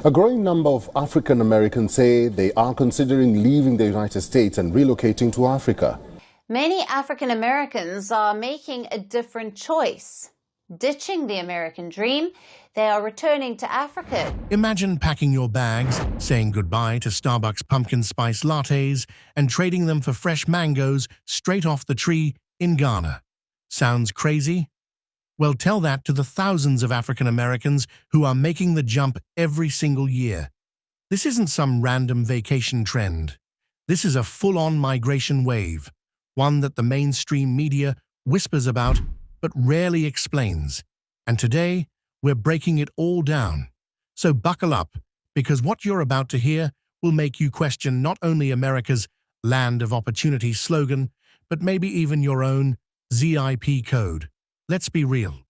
A growing number of African Americans say they are considering leaving the United States and relocating to Africa. Many African Americans are making a different choice. Ditching the American dream, they are returning to Africa. Imagine packing your bags, saying goodbye to Starbucks pumpkin spice lattes, and trading them for fresh mangoes straight off the tree in Ghana. Sounds crazy? Well, tell that to the thousands of African Americans who are making the jump every single year. This isn't some random vacation trend. This is a full-on migration wave, one that the mainstream media whispers about but rarely explains. And today, we're breaking it all down. So buckle up, because what you're about to hear will make you question not only America's Land of Opportunity slogan, but maybe even your own ZIP code. Let's be real.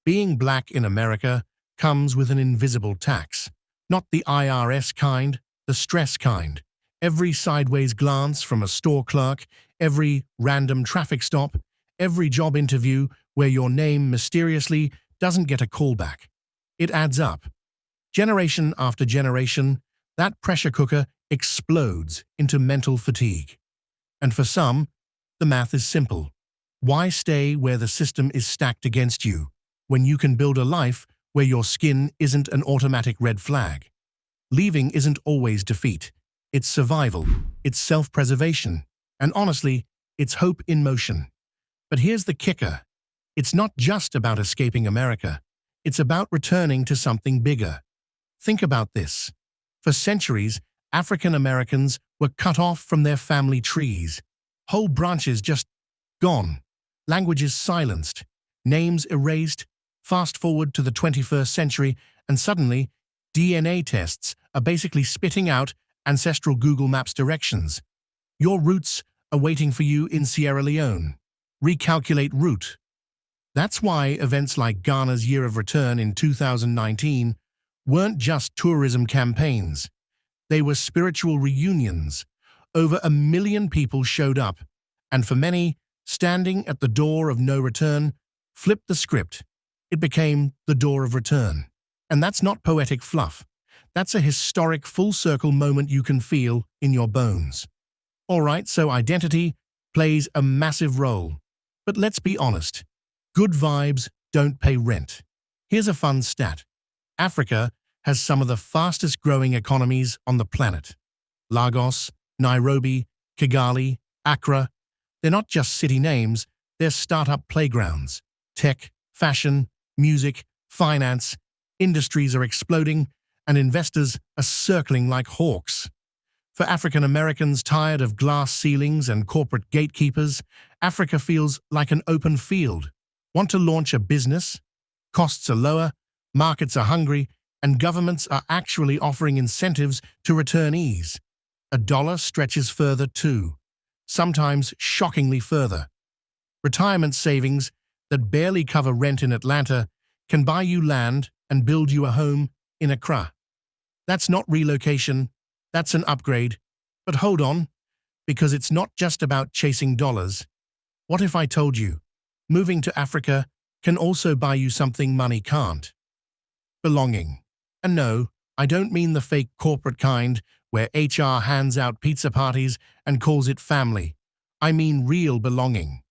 Being black in America comes with an invisible tax. Not the IRS kind, the stress kind. Every sideways glance from a store clerk, every random traffic stop, every job interview where your name mysteriously doesn't get a callback. It adds up. Generation after generation, that pressure cooker explodes into mental fatigue. And for some, the math is simple. Why stay where the system is stacked against you, when you can build a life where your skin isn't an automatic red flag? Leaving isn't always defeat. It's survival, it's self-preservation, and honestly, it's hope in motion. But here's the kicker. It's not just about escaping America. It's about returning to something bigger. Think about this. For centuries, African Americans were cut off from their family trees. Whole branches just gone. Languages silenced. Names erased. Fast forward to the 21st century, and suddenly, DNA tests are basically spitting out ancestral Google Maps directions. Your roots are waiting for you in Sierra Leone. Recalculate route. That's why events like Ghana's Year of Return in 2019 weren't just tourism campaigns. They were spiritual reunions. Over 1 million people showed up, and for many, standing at the door of no return, flipped the script. It became the door of return. And that's not poetic fluff. That's a historic full-circle moment you can feel in your bones. All right, so identity plays a massive role. But let's be honest. Good vibes don't pay rent. Here's a fun stat. Africa has some of the fastest-growing economies on the planet. Lagos, Nairobi, Kigali, Accra. They're not just city names, they're startup playgrounds. Tech, fashion, music, finance, industries are exploding, and investors are circling like hawks. For African Americans tired of glass ceilings and corporate gatekeepers, Africa feels like an open field. Want to launch a business? Costs are lower, markets are hungry, and governments are actually offering incentives to returnees. A dollar stretches further too, sometimes shockingly further. Retirement savings that barely cover rent in Atlanta can buy you land and build you a home in Accra. That's not relocation, that's an upgrade. But hold on, because it's not just about chasing dollars. What if I told you, moving to Africa can also buy you something money can't? Belonging. And no, I don't mean the fake corporate kind where HR hands out pizza parties and calls it family. I mean real belonging.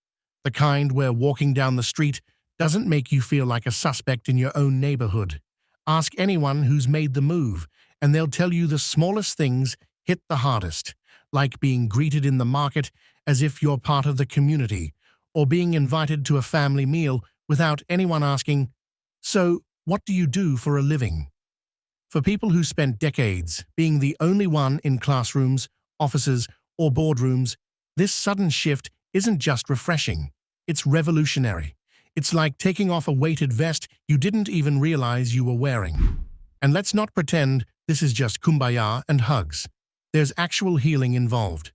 The kind where walking down the street doesn't make you feel like a suspect in your own neighborhood. Ask anyone who's made the move, and they'll tell you the smallest things hit the hardest, like being greeted in the market as if you're part of the community, or being invited to a family meal without anyone asking, "So, what do you do for a living?" For people who spent decades being the only one in classrooms, offices, or boardrooms, this sudden shift isn't just refreshing, it's revolutionary. It's like taking off a weighted vest you didn't even realize you were wearing. And let's not pretend this is just kumbaya and hugs. There's actual healing involved.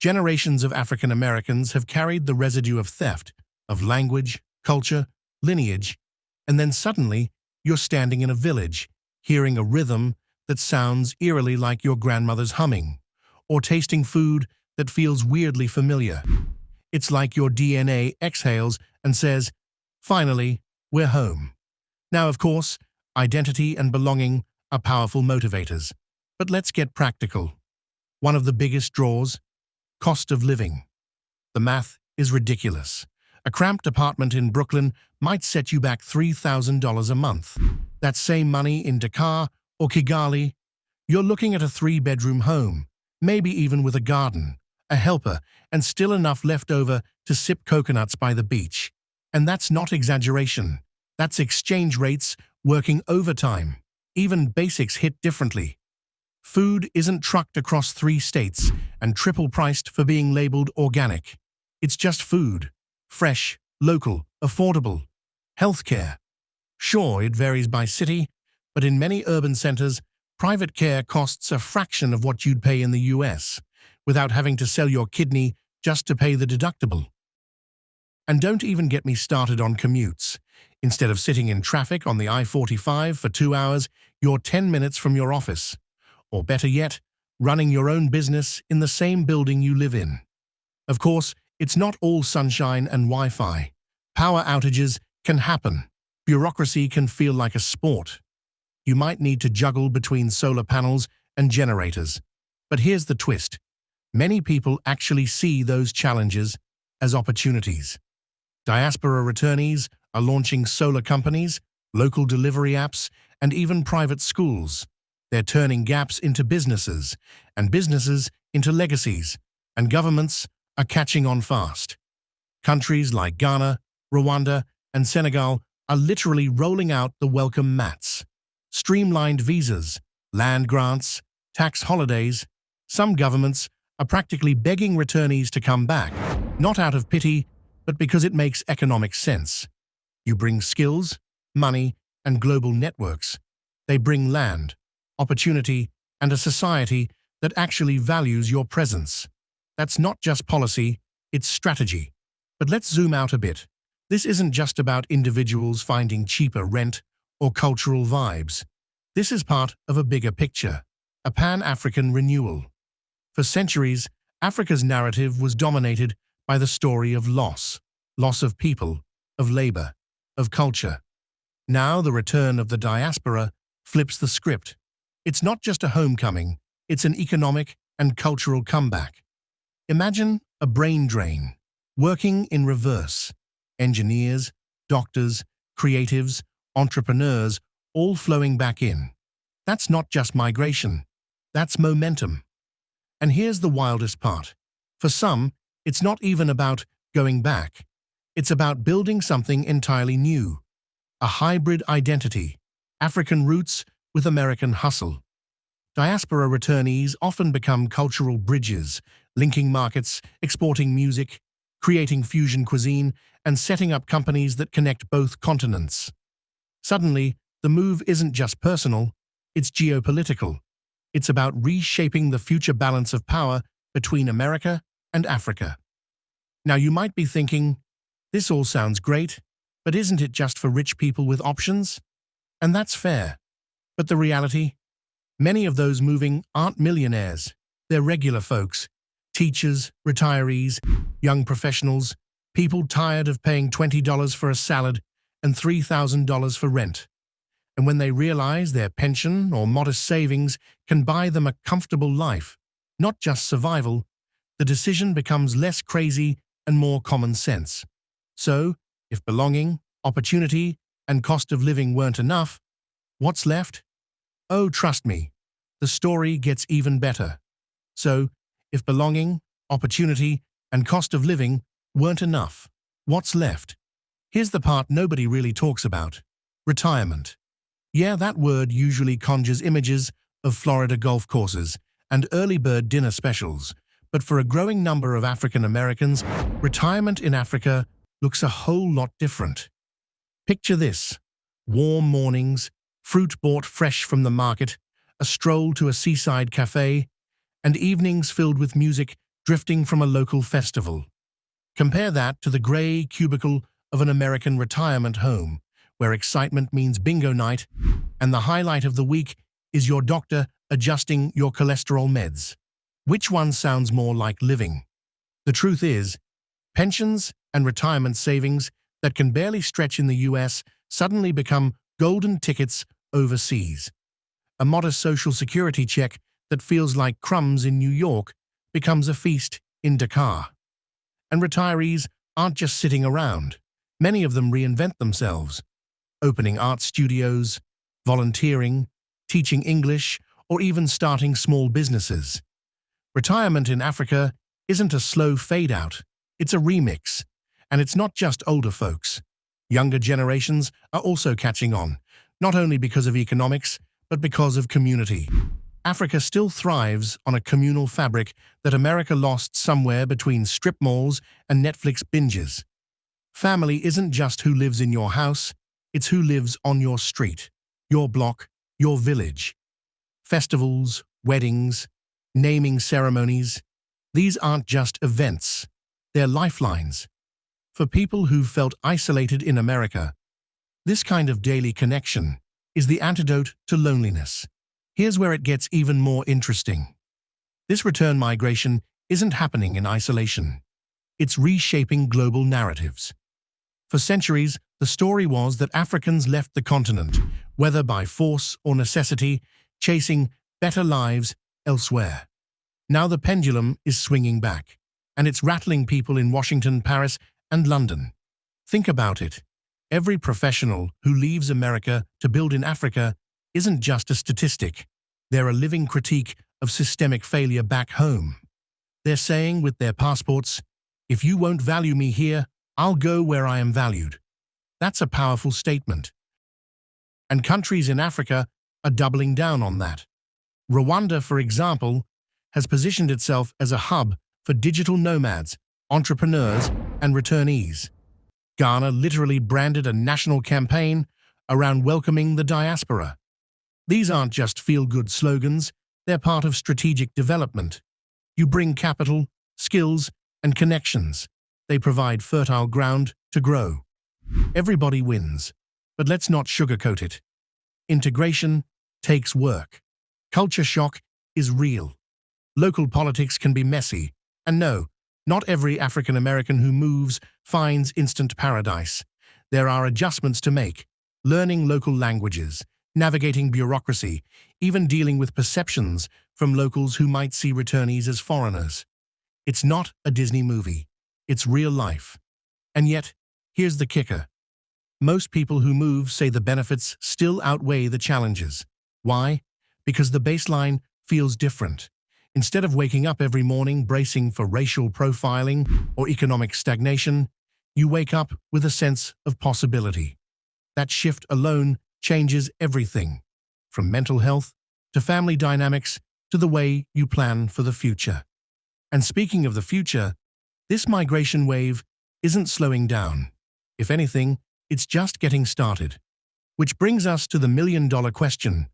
Generations of African Americans have carried the residue of theft, of language, culture, lineage, and then suddenly you're standing in a village, hearing a rhythm that sounds eerily like your grandmother's humming, or tasting food that feels weirdly familiar. It's like your DNA exhales and says, "Finally, we're home." Now, of course, identity and belonging are powerful motivators. But let's get practical. One of the biggest draws? Cost of living. The math is ridiculous. A cramped apartment in Brooklyn might set you back $3,000 a month. That same money in Dakar or Kigali, you're looking at a 3-bedroom home, maybe even with a garden, a helper, and still enough left over to sip coconuts by the beach. And that's not exaggeration. That's exchange rates working overtime. Even basics hit differently. Food isn't trucked across 3 states and triple-priced for being labeled organic. It's just food. Fresh, local, affordable. Healthcare. Sure, it varies by city, but in many urban centers, private care costs a fraction of what you'd pay in the US, without having to sell your kidney just to pay the deductible. And don't even get me started on commutes. Instead of sitting in traffic on the I-45 for 2 hours, you're 10 minutes from your office. Or better yet, running your own business in the same building you live in. Of course, it's not all sunshine and Wi-Fi. Power outages can happen. Bureaucracy can feel like a sport. You might need to juggle between solar panels and generators. But here's the twist. Many people actually see those challenges as opportunities. Diaspora returnees are launching solar companies, local delivery apps, and even private schools. They're turning gaps into businesses, and businesses into legacies, and governments are catching on fast. Countries like Ghana, Rwanda, and Senegal are literally rolling out the welcome mats. Streamlined visas, land grants, tax holidays. Some governments are practically begging returnees to come back, not out of pity, but because it makes economic sense. You bring skills, money, and global networks. They bring land, opportunity, and a society that actually values your presence. That's not just policy, it's strategy. But let's zoom out a bit. This isn't just about individuals finding cheaper rent or cultural vibes. This is part of a bigger picture, a Pan-African renewal. For centuries, Africa's narrative was dominated by the story of loss of people, of labor, of culture. Now the return of the diaspora flips the script. It's not just a homecoming, it's an economic and cultural comeback. Imagine a brain drain, working in reverse. Engineers, doctors, creatives, entrepreneurs, all flowing back in. That's not just migration, that's momentum. And here's the wildest part. For some, it's not even about going back. It's about building something entirely new. A hybrid identity, African roots with American hustle. Diaspora returnees often become cultural bridges, linking markets, exporting music, creating fusion cuisine, and setting up companies that connect both continents. Suddenly, the move isn't just personal, it's geopolitical. It's about reshaping the future balance of power between America and Africa. Now you might be thinking, this all sounds great, but isn't it just for rich people with options? And that's fair. But the reality? Many of those moving aren't millionaires. They're regular folks. Teachers, retirees, young professionals, people tired of paying $20 for a salad and $3,000 for rent. And when they realize their pension or modest savings can buy them a comfortable life, not just survival, the decision becomes less crazy and more common sense. So, if belonging, opportunity, and cost of living weren't enough, what's left? Oh, trust me, the story gets even better. So, if belonging, opportunity, and cost of living weren't enough, what's left? Here's the part nobody really talks about: retirement. Yeah, that word usually conjures images of Florida golf courses and early bird dinner specials, but for a growing number of African Americans, retirement in Africa looks a whole lot different. Picture this: warm mornings, fruit bought fresh from the market, a stroll to a seaside cafe, and evenings filled with music drifting from a local festival. Compare that to the gray cubicle of an American retirement home, where excitement means bingo night, and the highlight of the week is your doctor adjusting your cholesterol meds. Which one sounds more like living? The truth is, pensions and retirement savings that can barely stretch in the US suddenly become golden tickets overseas. A modest social security check that feels like crumbs in New York becomes a feast in Dakar. And retirees aren't just sitting around. Many of them reinvent themselves, opening art studios, volunteering, teaching English, or even starting small businesses. Retirement in Africa isn't a slow fade-out, it's a remix. And it's not just older folks. Younger generations are also catching on, not only because of economics, but because of community. Africa still thrives on a communal fabric that America lost somewhere between strip malls and Netflix binges. Family isn't just who lives in your house, it's who lives on your street, your block, your village. Festivals, weddings, naming ceremonies, these aren't just events, they're lifelines. For people who've felt isolated in America, this kind of daily connection is the antidote to loneliness. Here's where it gets even more interesting. This return migration isn't happening in isolation. It's reshaping global narratives. For centuries, the story was that Africans left the continent, whether by force or necessity, chasing better lives elsewhere. Now the pendulum is swinging back, and it's rattling people in Washington, Paris, and London. Think about it. Every professional who leaves America to build in Africa isn't just a statistic. They're a living critique of systemic failure back home. They're saying with their passports, if you won't value me here, I'll go where I am valued. That's a powerful statement. And countries in Africa are doubling down on that. Rwanda, for example, has positioned itself as a hub for digital nomads, entrepreneurs, and returnees. Ghana literally branded a national campaign around welcoming the diaspora. These aren't just feel-good slogans, they're part of strategic development. You bring capital, skills, and connections. They provide fertile ground to grow. Everybody wins, but let's not sugarcoat it. Integration takes work. Culture shock is real. Local politics can be messy, and no, not every African American who moves finds instant paradise. There are adjustments to make, learning local languages, navigating bureaucracy, even dealing with perceptions from locals who might see returnees as foreigners. It's not a Disney movie. It's real life. And yet, here's the kicker. Most people who move say the benefits still outweigh the challenges. Why? Because the baseline feels different. Instead of waking up every morning bracing for racial profiling or economic stagnation, you wake up with a sense of possibility. That shift alone changes everything, from mental health to family dynamics to the way you plan for the future. And speaking of the future, this migration wave isn't slowing down. If anything, it's just getting started. Which brings us to the million-dollar question.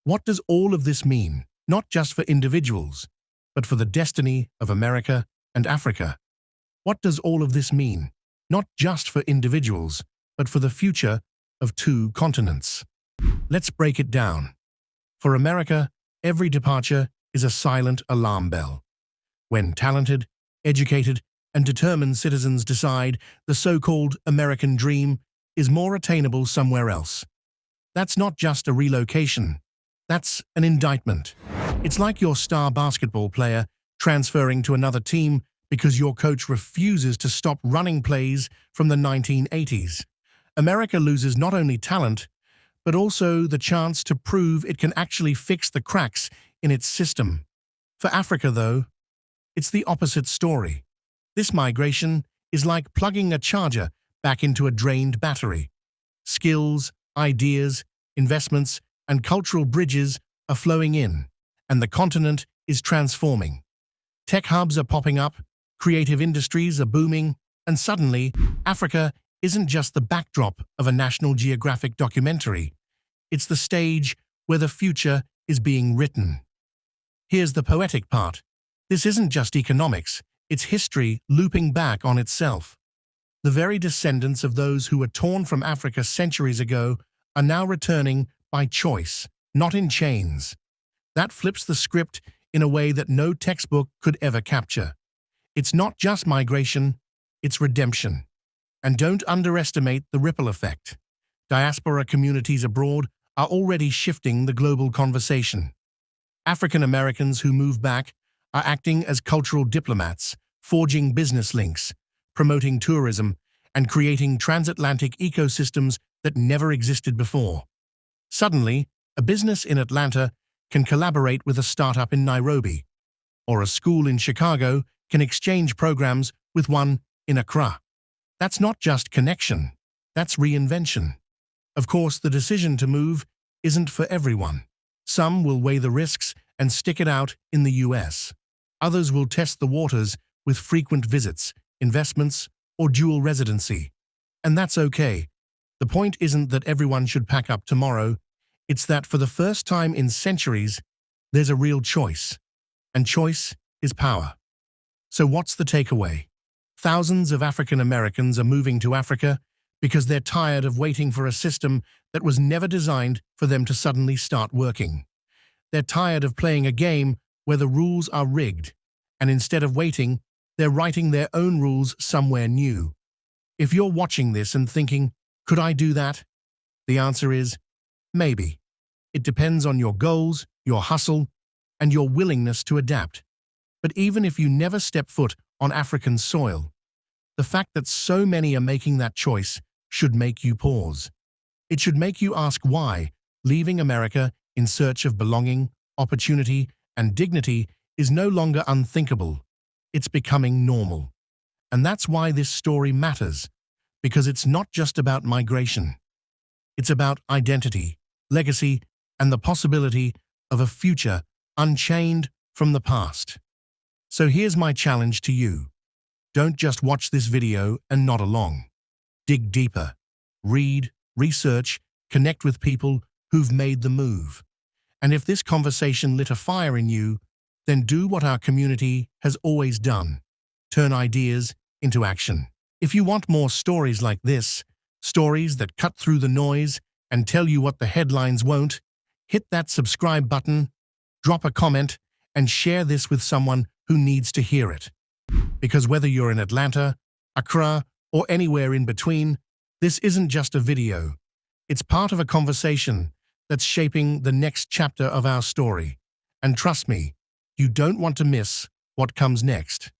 What does all of this mean, not just for individuals, but for the destiny of America and Africa? What does all of this mean, not just for individuals, but for the future of two continents? Let's break it down. For America, every departure is a silent alarm bell. When talented, educated, and determined citizens decide the so-called American dream is more attainable somewhere else. That's not just a relocation. That's an indictment. It's like your star basketball player transferring to another team because your coach refuses to stop running plays from the 1980s. America loses not only talent, but also the chance to prove it can actually fix the cracks in its system. For Africa, though, it's the opposite story. This migration is like plugging a charger back into a drained battery. Skills, ideas, investments, and cultural bridges are flowing in, and the continent is transforming. Tech hubs are popping up, creative industries are booming, and suddenly, Africa isn't just the backdrop of a National Geographic documentary. It's the stage where the future is being written. Here's the poetic part. This isn't just economics, it's history looping back on itself. The very descendants of those who were torn from Africa centuries ago are now returning by choice, not in chains. That flips the script in a way that no textbook could ever capture. It's not just migration, it's redemption. And don't underestimate the ripple effect. Diaspora communities abroad are already shifting the global conversation. African Americans who move back are acting as cultural diplomats, forging business links, promoting tourism, and creating transatlantic ecosystems that never existed before. Suddenly, a business in Atlanta can collaborate with a startup in Nairobi, or a school in Chicago can exchange programs with one in Accra. That's not just connection, that's reinvention. Of course, the decision to move isn't for everyone. Some will weigh the risks and stick it out in the US. Others will test the waters with frequent visits, investments, or dual residency. And that's okay. The point isn't that everyone should pack up tomorrow. It's that for the first time in centuries, there's a real choice. And choice is power. So what's the takeaway? Thousands of African Americans are moving to Africa because they're tired of waiting for a system that was never designed for them to suddenly start working. They're tired of playing a game where the rules are rigged, and instead of waiting, they're writing their own rules somewhere new. If you're watching this and thinking, could I do that? The answer is, maybe. It depends on your goals, your hustle, and your willingness to adapt. But even if you never step foot on African soil, the fact that so many are making that choice should make you pause. It should make you ask why leaving America in search of belonging, opportunity, and dignity is no longer unthinkable. It's becoming normal. And that's why this story matters, because it's not just about migration. It's about identity, legacy, and the possibility of a future unchained from the past. So here's my challenge to you. Don't just watch this video and nod along. Dig deeper. Read, research, connect with people who've made the move. And if this conversation lit a fire in you, then do what our community has always done. Turn ideas into action. If you want more stories like this, stories that cut through the noise and tell you what the headlines won't, hit that subscribe button, drop a comment, and share this with someone who needs to hear it. Because whether you're in Atlanta, Accra, or anywhere in between, this isn't just a video. It's part of a conversation that's shaping the next chapter of our story. And trust me, you don't want to miss what comes next.